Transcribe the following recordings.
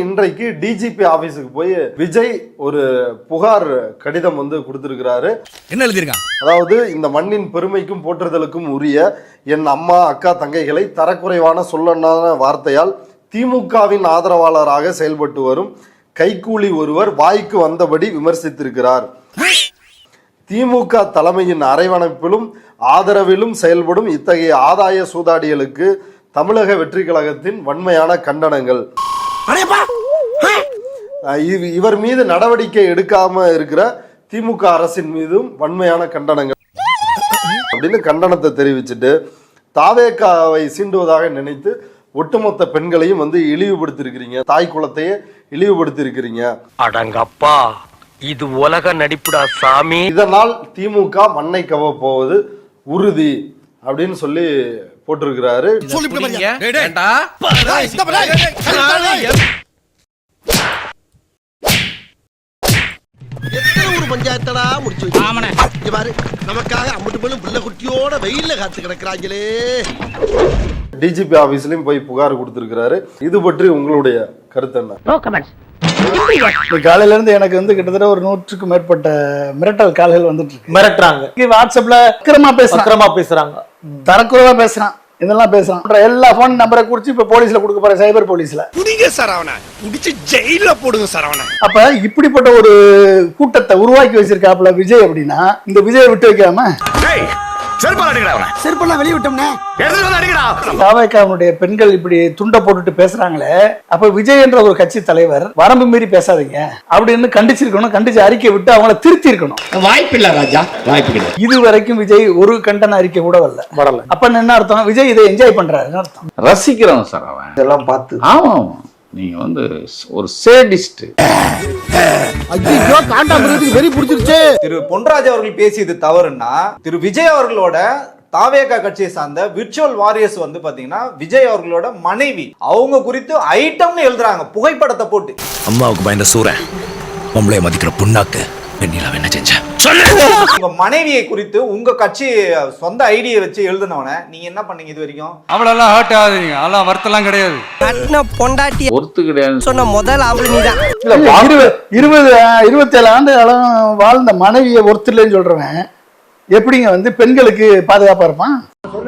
இன்றைக்கு டிஜிபி ஆபீஸுக்கு போய் விஜய் ஒரு புகார் கடிதம் வந்து கொடுத்திருக்கிறாரு. என்ன எழுதிருக்கான்? அதாவது இந்த மண்ணின் பெருமைக்கும் போற்றுதலுக்கும் உரிய என் அம்மா அக்கா தங்கைகளை தரக்குறைவான சொல்லனான வார்த்தையால் திமுகவின் ஆதரவாளராக செயல்பட்டு வரும் கைக்கூலி ஒருவர் வாய்க்கு வந்தபடி விமர்சித்திருக்கிறார். திமுக தலைமையின் அரவணைப்பிலும் ஆதரவிலும் செயல்படும் இத்தகைய ஆதாய சூதாடிகளுக்கு தமிழக வெற்றி கழகத்தின் வன்மையான கண்டனங்கள். இவர் மீது நடவடிக்கை எடுக்காம இருக்கிற திமுக அரசின் மீதும் வன்மையான கண்டனங்கள் அப்படின்னு கண்டனத்தை தெரிவிச்சுட்டு தாவேகாவை சீண்டுவதாக நினைத்து ஒட்டுமொத்த பெண்களையும் வந்து இழிவுபடுத்திருக்கிறீங்க, தாய் குலத்தையே இழிவுபடுத்திருக்கிறீங்க. அடங்கப்பா, இது உலக நடிப்புடா சாமி. இதனால் திமுக மண்ணை கவ போவது உறுதி அப்படின்னு சொல்லி போட்டிருக்கிறாரு. பஞ்சாயத்தடா முடிச்சு வச்சு பாரு, நமக்காக அம்பட்டு பெண்ணும் பிள்ளை குட்டியோட வெயில்ல காத்து கிடக்குறாங்களே. டிஜிபி ஆபீஸ்லயும் போய் புகார் கொடுத்திருக்கிறாரு. இது பற்றி உங்களுடைய கருத்து என்ன? காலையில இருந்து எனக்கு வந்து கிட்டத்தட்ட ஒரு 100க்கும் மேற்பட்ட மிரட்டல் கால்கள் வந்துட்டு இருக்கு. மிரட்டுறாங்க, வாட்ஸ்அப்ல அக்கிரமா பேசுறாங்க, தரக்குறைவா பேசுறான், இதெல்லாம் பேசுறான். எல்லா போன் நம்பரை குறிச்சு இப்ப போலீஸ்ல கொடுக்க போற, சைபர் போலீஸ்ல புடிங்க சார், அவனை புடிச்சு ஜெயில போடுங்க சார் அவனை. அப்ப இப்படிப்பட்ட ஒரு கூட்டத்தை உருவாக்கி வச்சிருக்காப்ல விஜய் அப்படின்னா, இந்த விஜயை விட்டு வைக்காம பெண்கள் இப்படி துண்டை போட்டுட்டு பேசுறாங்களே, அப்ப விஜய் என்ற ஒரு கட்சி தலைவர் வரம்பு மீறி பேசாதீங்க அப்படின்னு கண்டிச்சிருக்கணும். கண்டிச்சு அறிக்கை விட்டு அவங்கள திருத்தி இருக்கணும். வாய்ப்பு இல்ல ராஜா, வாய்ப்பு இல்ல. இது வரைக்கும் விஜய் ஒரு கண்டன அறிக்கை கூட வரல. அப்ப என்ன அர்த்தம்? விஜய் இதை என்ஜாய் பண்றாருன்னு அர்த்தம். ரசிக்கிறோம் சார் அவன் இதெல்லாம் பார்த்து. ஆமா, நீங்க வந்து ஒரு சேடிஸ்ட். ஐயோ, காண்டாமிருகத்துக்கு வெறி பிடிச்சிருச்சு. திரு பொன்ராஜ் அவர்கள் பேசியது தவறுன்னா, திரு விஜய் அவர்களோட தாவேகா கட்சியை சார்ந்த விர்ச்சுவல் வாரியர்ஸ் வந்து பாத்தீங்கன்னா விஜய் அவர்களோட மனைவி, அவங்க குறித்து ஐட்டம்னு எழுதுறாங்க புகைப்படத்தை போட்டு. அம்மாவுக்கு பயந்த சூரன் பொம்பளைய மதிக்கிற புண்ணாக்கு வெண்ணிலாவை என்ன செஞ்ச உங்க மனைவியை குறித்து உங்க கட்சி சொந்த ஐடியை வச்சு எழுதுனவன நீங்க என்ன பண்ணீங்க இது வரைக்கும்? அவளெல்லாம் ஹர்ட் ஆகாதீங்க, அதெல்லாம் வருத்தலாம் கிடையாது. கட்டின பொண்டாட்டி ஒருத்து கிடையாது சொன்ன முதல் ஆம்பளை நீதான். 27 ஆண்டு வாழ்ந்த மனைவியை ஒருத்தர்லன்னு சொல்றவன் எப்படிங்க வந்து பெண்களுக்கு பாதுகாப்பா இருப்பான்?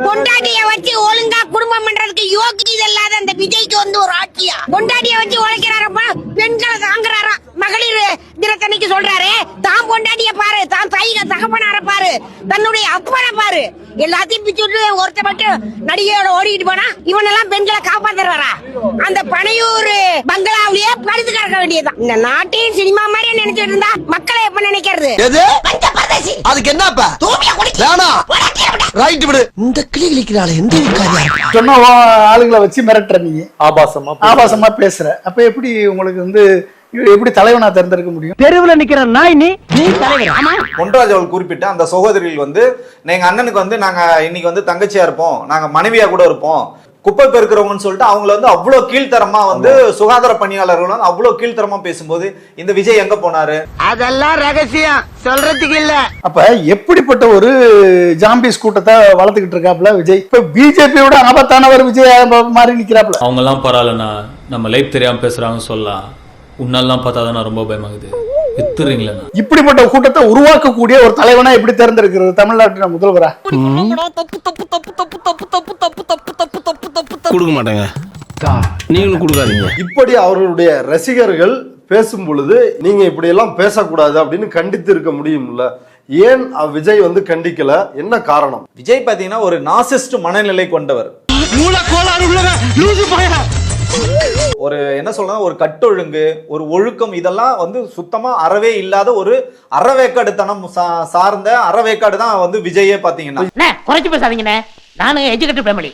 பொண்டாட்டிய வச்சு ஒழுங்கா குடும்பம் பண்றதுக்கு யோகியது இல்லாத அந்த விஜய்க்கு வந்து ஒரு ஆட்சியா? பொண்டாட்டிய வச்சு உழைக்கிறாரப்பா, பெண்களை தாங்குறாரா? மகளிர் தினத்தன்னைக்கு சொல்றாரு, தான் பொண்டாட்டிய பாரு, தான் தாயிக தகப்பனார பாரு, தன்னுடைய அப்பனை பாரு, எல்லாத்தையும் பிச்சுட்டு ஒருத்த மட்டும் நடிகையோட ஓடிட்டு போனா இவனெல்லாம் பெண்களை காப்பாத்துறாரா? அந்த பனையூர் பங்களாவிலேயே படுத்து கிடக்க வேண்டியதுதான். இந்த நாட்டையும் சினிமா மாதிரியே நினைச்சிட்டு இருந்தா மக்களை எப்ப நினைக்கிறது? அதுக்கு என்னப்பா ரைட் விடு. இந்த கிளி கிளிக்கிறாள் எந்த சொன்ன ஆளுங்களை வச்சு மிரட்டுற, நீ ஆபாசமா பேசுற. அப்ப எப்படி உங்களுக்கு வந்து எப்படி தலைவனா தேர்ந்தெடுக்க முடியும்? தெருவுல நிக்கிற நாய் நீ தலைவர். பொன்ராஜ் அவர்கள் குறிப்பிட்ட அந்த சகோதரிகள் வந்து, எங்க அண்ணனுக்கு வந்து நாங்க இன்னைக்கு வந்து தங்கச்சியா இருப்போம், நாங்க மனைவியா கூட இருப்போம், குப்பை பெருக்கிறவங்கன்னு சொல்லிட்டு அவங்களை வந்து அவ்வளவு கீழ்த்தரமா வந்து சுகாதார பணியாளர்கள் வந்து அவ்வளவு கீழ்த்தரமா பேசும்போது இந்த விஜய் எங்க போனாரு? அதெல்லாம் ரகசியம் சொல்றதுக்கு இல்ல. அப்ப எப்படிப்பட்ட ஒரு ஜாம்பிஸ் கூட்டத்தை வளர்த்துக்கிட்டு இருக்காப்ல விஜய். இப்ப பிஜேபியோட ஆபத்தானவர் விஜய் மாதிரி நிக்கிறாப்ல. அவங்க எல்லாம் பரவாயில்லண்ணா, நம்ம லைஃப் தெரியாம பேசுறாங்கன்னு சொல்லலாம். உன்னெல்லாம் பார்த்தாதான் ரொம்ப பயமாகுது. வித்துறீங்களா? இப்படிப்பட்ட கூட்டத்தை உருவாக்கக்கூடிய ஒரு தலைவனா எப்படி தேர்ந்தெடுக்கிறது தமிழ்நாட்டின் முதல்வரா? கொடுக்க மாட்டாங்க, நீங்களும் கொடுக்காதீங்க. இப்படி அவர்களுடைய ரசிகர்கள் பேசும் பொழுது நீங்க இப்படி எல்லாம் பேசக்கூடாது அப்படின்னு கண்டித்து இருக்க முடியும்ல. ஏன் விஜய் வந்து கண்டிக்கல? என்ன காரணம்? விஜய் பாத்தீங்கன்னா ஒரு நாசிஸ்ட் மனநிலை கொண்டவர். ஒரு என்ன சொல்றது, ஒரு கட்டொழுங்கு, ஒரு ஒழுக்கம், இதெல்லாம் வந்து சுத்தமா அறவே இல்லாத ஒரு அறவேக்காடுத்தனம் சார்ந்த அறவேக்காடு தான் வந்து விஜயே பாத்தீங்கன்னா. குறைச்சு பேசாதீங்கண்ணே, நானும் எஜுகேட்டட் ஃபேமிலி.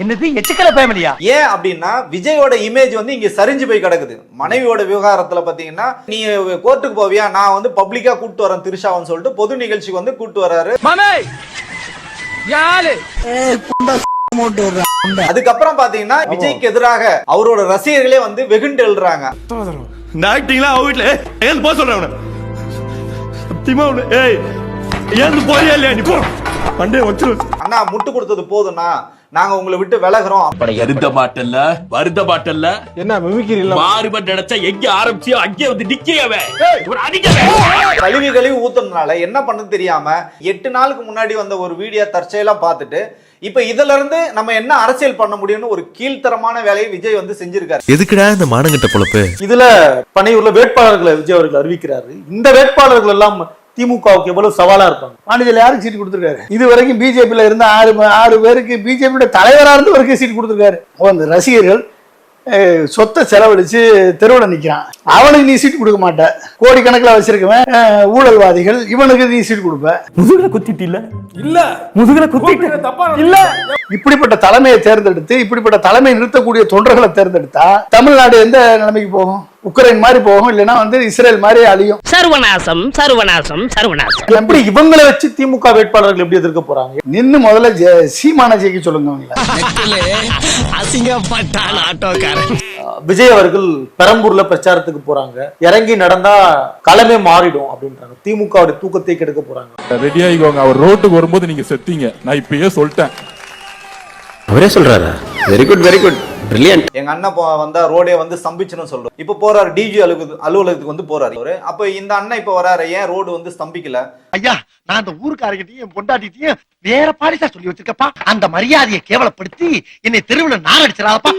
என்னது எச்சுக்கல ஃபேமிலியா? ஏன் அப்படின்னா விஜயோட இமேஜ் வந்து இங்க சரிஞ்சு போய் கிடக்குது. மனைவியோட விவகாரத்துல பாத்தீங்கன்னா, நீ கோர்ட்டுக்கு போவியா, நான் வந்து பப்ளிக்கா கூட்டு வரேன் திருஷாவன்னு சொல்லிட்டு பொது நிகழ்ச்சிக்கு வந்து கூட்டு வர்றாரு. அதுக்கப்புறம் பாத்தீங்கன்னா விஜய்க்கு எதிராக அவரோட ரசிகர்களே வந்து வெகுண்டு எழுறாங்க. அண்ணா முட்டு கொடுத்தது போதும்னா நாங்க உங்களை விட்டு விலகுறோம். வருந்த மாட்டல்ல வருந்த மாட்டல்ல என்ன மிமிக்ரி இல்ல மாறுபட்டு நினைச்சா எங்க ஆரம்பிச்சியோ அங்கே வந்து நிக்கவே கழுவி ஊத்துறதுனால என்ன பண்ணது தெரியாம 8 நாளுக்கு முன்னாடி வந்த ஒரு வீடியோ தற்செயலா பார்த்துட்டு இப்ப இதுல இருந்து நம்ம என்ன அரசியல் பண்ண முடியும்னு ஒரு கீழ்த்தரமான வேலையை விஜய் வந்து செஞ்சிருக்காரு. எதுக்குடா இந்த மானங்கட்ட பொழப்பு? இதுல பனையூர்ல வேட்பாளர்களை விஜய் அவர்கள் அறிவிக்கிறாரு. இந்த வேட்பாளர்கள் எல்லாம் திமுகவுக்கு எவ்வளவு சவாலா இருப்பாங்க. மாநிலத்தில் யாருக்கு சீட் கொடுத்திருக்காரு? இது வரைக்கும் பிஜேபியில இருந்த 6 பேருக்கு பிஜேபியோட தலைவரா இருந்து வரைக்கும் சீட் கொடுத்திருக்காரு. அந்த ரசிகர்கள் சொத்தை செலவழிச்சு தெருவில் நிக்கிறான். அவனுக்கு நீ சீட் கொடுக்க மாட்ட. கோடிக்கணக்கில் வச்சிருக்கவன் ஊழல்வாதிகள், இவனுக்கு நீ சீட் கொடுப்ப. முதுகுல குத்திட்டு இல்ல முதுகுல குத்திட்டு தப்பா இல்ல. இப்படிப்பட்ட தலைமையை தேர்ந்தெடுத்து இப்படிப்பட்ட தலைமையை நிறுத்தக்கூடிய தொண்டர்களை தேர்ந்தெடுத்தா தமிழ்நாடு எந்த நிலைமைக்கு போகும்? உக்ரைன் மாதிரி போகும், இல்லைன்னா வந்து இஸ்ரேல் மாதிரி அழியும். சர்வநாசம் சர்வநாசம் சர்வநாசம். எப்படி இவங்களை வச்சு திமுக வேட்பாளர்கள் எப்படி எதிர்க்க போறாங்க? நின்னு முதல்ல சீமான ஜெயிக்க சொல்லுங்க. அசிங்கப்பட்டான் ஆட்டோக்காரன். விஜய் அவர்கள் பெரம்பூர்ல பிரச்சாரத்துக்கு போறாங்க. இறங்கி நடந்தா களமே மாறிடும் அப்படின்றாங்க. திமுகவுடைய தூக்கத்தை கெடுக்க போறாங்க. ரெடியாகிக்கோங்க, அவர் ரோட்டுக்கு வரும்போது நீங்க செத்தீங்க. நான் இப்பயே சொல்லிட்டேன். அவரே சொல்றாரா? Very good very good brilliant. எங்க அண்ணன் வந்தா ரோடே வந்து ஸ்தம்பிச்சுன்னு சொல்றோம். இப்ப போறாரு டிஜி அலுவலகத்துக்கு வந்து போறாரு. அப்ப இந்த அண்ணன் இப்ப வராரு, ஏன் ரோடு வந்து ஸ்தம்பிக்கல? ஐயா, நான் அந்த ஊருக்காரகிட்டையும் பொண்டாட்டிட்டையும் வேற பாடிசா சொல்லி வச்சிருக்கப்பா. அந்த மரியாதையை கேவலப்படுத்தி என்னை தெருவில் நாரடிச்சிடாதப்பா.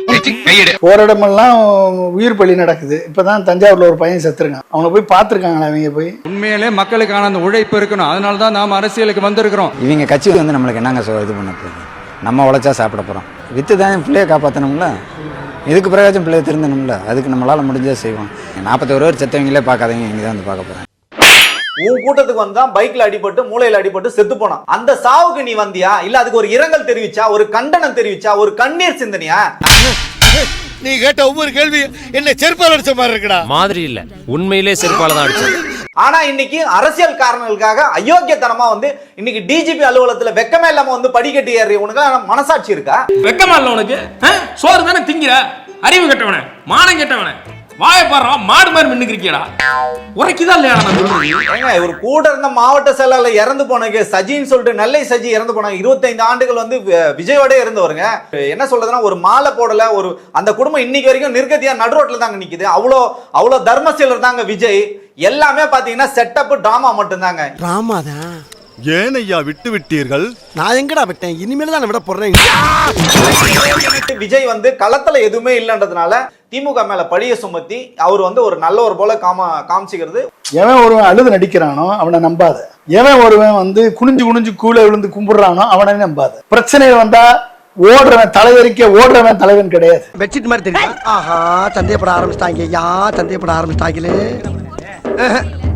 போராடமெல்லாம் உயிர் பலி நடக்குது. இப்பதான் தஞ்சாவூர்ல ஒரு பையன் செத்துருக்கான். அவனை போய் பாத்துருக்காங்களா அவங்க? போய் உண்மையிலே மக்களுக்கான அந்த உழைப்பு இருக்கணும். அதனால தான் நாம் அரசியலுக்கு வந்திருக்கிறோம். இவங்க கட்சிக்கு வந்து நம்மளுக்கு என்னங்க இது பண்ண போகுது? நம்ம உழைச்சா சாப்பிட போறோம். வித்து தான் பிள்ளைய காப்பாற்றணும்ல. இதுக்கு பிரகாசம் பிள்ளைய திருந்தணும்ல. அதுக்கு நம்மளால முடிஞ்சா செய்வோம். 41 பேர் செத்தவங்களே பார்க்காதீங்க, இங்கே தான் வந்து பார்க்க போறேன். உன் கூட்டத்துக்கு வந்தா பைக்ல அடிபட்டு மூளையில அடிபட்டு செத்து போனான். அந்த சாவுக்கு நீ வந்தியா? இல்ல அதுக்கு ஒரு இரங்கல் தெரிவிச்சா, ஒரு கண்டனம் தெரிவிச்சா, ஒரு கண்ணீர் சிந்தனையா? நீ கேட்ட ஒவ்வொரு கேள்வி என்ன செருப்பால் அடிச்ச மாதிரி இருக்குடா. மாதிரி இல்ல, உண்மையிலே செருப்பால தான் அடிச்சது. ஆனா இன்னைக்கு அரசியல் காரணங்களுக்காக அயோக்கியத்தனமா வந்து இன்னைக்கு டிஜிபி அலுவலகத்துல வெக்கமே இல்லாம வந்து படிக்கட்டு ஏறி உனக்கு மனசாட்சி இருக்கா? வெக்கமா இல்ல உனக்கு? சோறு தானே திங்கிற? அறிவு கெட்டவனே, மானம் கெட்டவனே, வாயை பாடுறா, மாடு மாதிரி மின்னுக்கிறீங்களா? உரைக்குதா இல்லையா? ஒரு கூட இருந்த மாவட்ட செயலாளர் இறந்து போனது சஜின்னு சொல்லிட்டு நெல்லை சஜி இறந்து போனாங்க. 25 ஆண்டுகள் வந்து விஜயோட இருந்தவருங்க. என்ன சொல்றதுன்னா, ஒரு மாலை போடல, ஒரு அந்த குடும்பம் இன்னைக்கு வரைக்கும் நிர்கதியா நடுரோட்ல தாங்க நிக்குது. அவ்வளோ தர்மசீலர் தாங்க விஜய். எல்லாமே பாத்தீங்கன்னா செட்டப் டிராமா மட்டும்தாங்க. டிராமா தான். ஏன் ஐயா விட்டு விட்டீர்கள்? நான் எங்கடா விட்டேன்? இனிமேல் தான் விட போறேன். விஜய் வந்து களத்துல எதுவுமே இல்லைன்றதுனால திமுக மேல பழிய சுமத்தி அவர் வந்து ஒரு நல்ல ஒரு போல காமிச்சுக்கிறது. எவன் ஒருவன் அழுது நடிக்கிறானோ அவனை நம்பாத. எவன் ஒருவன் வந்து குனிஞ்சு குனிஞ்சு கீழே விழுந்து கும்பிடுறானோ அவனை நம்பாத. பிரச்சனை வந்தா ஓடுறவன் தலைவரிக்க ஓடுறவன் தலைவன் கிடையாது. பெட்ஷீட் மாதிரி தெரியும். ஆஹா, சந்தேகப்பட ஆரம்பிச்சிட்டாங்க. ஐயா, சந்தேகப்பட ஆரம்பிச்சிட்டாங்களே.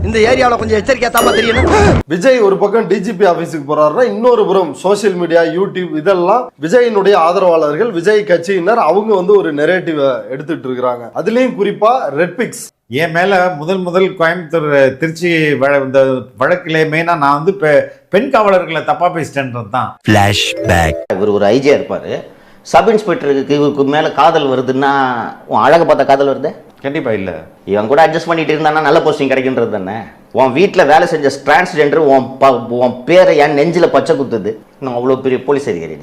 இந்த ஏரியாவில் கொஞ்சம் எச்சரிக்கையா தான் தெரியணும். விஜய் ஒரு பக்கம் டிஜிபி ஆபீஸுக்கு போறாருன்னா, இன்னொரு புறம் சோசியல் மீடியா, யூடியூப் இதெல்லாம் விஜயினுடைய ஆதரவாளர்கள், விஜய் கட்சியினர் அவங்க வந்து ஒரு நெரேட்டிவ் எடுத்துட்டு இருக்காங்க. அதுலயும் குறிப்பா ரெட்பிக்ஸ் என் மேல முதல் கோயம்புத்தூர் திருச்சி இந்த வழக்கிலே மெயினா நான் வந்து பெண் காவலர்களை தப்பா பேசிட்டேன்றது தான். ஃபிளாஷ்பேக். இவர் ஒரு ஐஜியா இருப்பாரு. சப் இன்ஸ்பெக்டருக்கு இவருக்கு மேல காதல் வருதுன்னா உன் அழகை பார்த்த காதல் வருது? கண்டிப்பா இல்ல. இவன் கூட அட்ஜஸ்ட் பண்ணிட்டு இருந்தானா நல்ல போஸ்டிங் கிடைக்கின்றது தானே. உன் வீட்டில் வேலை செஞ்ச டிரான்ஸ்ஜெண்டர் உன் பேரை என் நெஞ்சில பச்சை குத்துது. இன்னும் அவ்வளோ பெரிய போலீஸ் அதிகாரி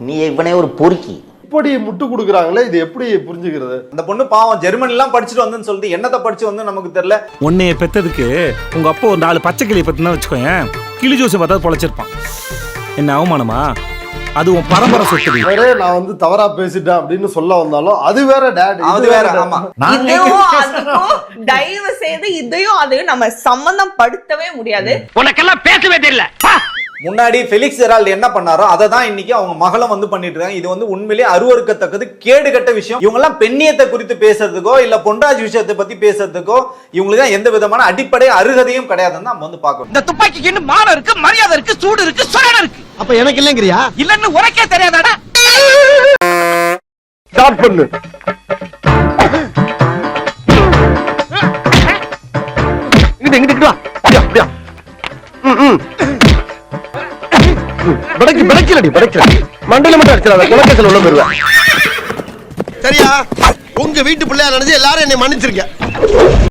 நீ இவனே ஒரு பொறுக்கி. இப்படி முட்டு கொடுக்குறாங்களே, இது எப்படி புரிஞ்சுக்கிறது? அந்த பொண்ணு பாவம் ஜெர்மனி எல்லாம் படிச்சுட்டு வந்து சொல்லிட்டு என்னத்தை படிச்சு வந்து நமக்கு தெரியல. உன்னைய பெத்ததுக்கு உங்க அப்பா ஒரு 4 பச்சை கிளியை பத்தினா வச்சுக்கோங்க, கிளி ஜோசி பார்த்தா பொழைச்சிருப்பான். என்ன அவமானமா? அது உன் பரம்பரை சொத்து. நான் வந்து தவறா பேசிட்டேன் அப்படின்னு சொல்ல வந்தாலும் அது வேற டேட், அது வேற. ஆமா, தயவு செய்து இதையும் அதையும் நம்ம சம்பந்தம் படுத்தவே முடியாது. உனக்கெல்லாம் பேசவே தெரியல. முன்னாடி ஃபெலிக்ஸ் ஜெரால்ட் என்ன பண்ணாரோ அதை தான் இன்னைக்கு அவங்க மகளும் வந்து பண்ணிட்டு இருக்காங்க. இது வந்து உண்மையிலேயே அருவருக்கத்தக்கது, கேடுகட்ட விஷயம். இவங்க எல்லாம் பெண்ணியத்தை குறித்து பேசுறதுக்கோ இல்ல பொன்ராஜ் விஷயத்தை பத்தி பேசுறதுக்கோ இவங்களுக்கு எந்த விதமான அடிப்படை அருகதையும் கிடையாதுன்னு நம்ம வந்து பார்க்கணும். இந்த துப்பாக்கிக்கு இன்னும் மானம் இருக்கு, மரியாதை இருக்கு, சூடு இருக்கு, சுரணம் இருக்கு. அப்ப எனக்கு இல்லங்கிறியா? இல்லன்னு உனக்கே தெரியாதாடா? ஸ்டார்ட் பண்ணு. இங்கிட்டு வா. அப்படியா? மண்டல மட்டும் அடிச்சிடாத, குலக்கத்தில் உள்ள போயிருவேன். சரியா? உங்க வீட்டு பிள்ளையா நினைச்சு எல்லாரும் என்னை மன்னிச்சிருக்க.